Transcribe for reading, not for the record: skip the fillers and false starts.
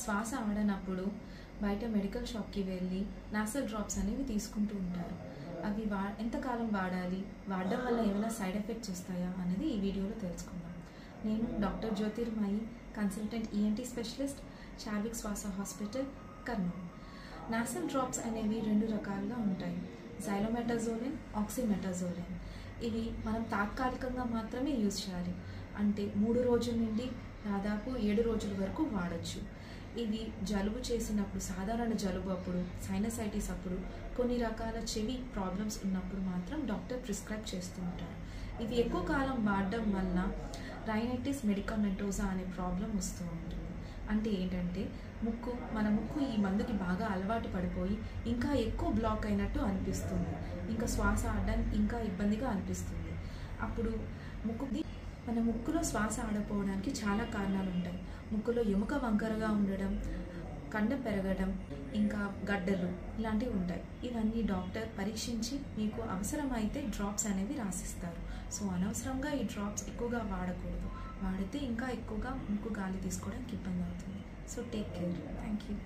శ్వాస ఆడనప్పుడు బయట మెడికల్ షాప్కి వెళ్ళి నాసల్ డ్రాప్స్ అనేవి తీసుకుంటూ ఉంటారు. అవి ఎంతకాలం వాడాలి, వాడడం వల్ల ఏమైనా సైడ్ ఎఫెక్ట్స్ వస్తాయా అనేది ఈ వీడియోలో తెలుసుకుందాం. నేను doctor Jyothirmayi, consultant ENT specialist, Charvik Swasa hospital, Kurnool. Nasal drops అనేవి 2 రకాలుగా ఉంటాయి, జైలోమెటాజోలిన్, ఆక్సిమెటాజోలిన్. ఇవి మనం తాత్కాలికంగా మాత్రమే యూజ్ చేయాలి, అంటే 3 రోజుల నుండి దాదాపు 7 రోజుల వరకు వాడచ్చు. ఇవి జలుబు చేసినప్పుడు, సాధారణ జలుబు అప్పుడు, సైనసైటిస్ అప్పుడు, కొన్ని రకాల చెవి ప్రాబ్లమ్స్ ఉన్నప్పుడు మాత్రం డాక్టర్ ప్రిస్క్రైబ్ చేస్తూ ఉంటారు. ఇవి ఎక్కువ కాలం వాడడం వలన రైనైటిస్ మెడికమెంటోసా అనే ప్రాబ్లం వస్తూ ఉంటుంది. అంటే ఏంటంటే మన ముక్కు ఈ మందుకి బాగా అలవాటు పడిపోయి ఇంకా ఎక్కువ బ్లాక్ అయినట్టు అనిపిస్తుంది, ఇంకా శ్వాస ఆడడానికి ఇంకా ఇబ్బందిగా అనిపిస్తుంది. అప్పుడు మన ముక్కులో శ్వాస ఆడపోవడానికి చాలా కారణాలు ఉంటాయి. ముక్కులో ఎముక వంకరగా ఉండడం, కండ పెరగడం, ఇంకా గడ్డలు ఇలాంటివి ఉంటాయి. ఇవన్నీ డాక్టర్ పరీక్షించి మీకు అవసరమైతే డ్రాప్స్ అనేవి రాసిస్తారు. సో అనవసరంగా ఈ డ్రాప్స్ ఎక్కువగా వాడకూడదు. వాడితే ఇంకా ఎక్కువగా ముక్కు గాలి తీసుకోవడానికి ఇబ్బంది అవుతుంది. So take care. Thank you.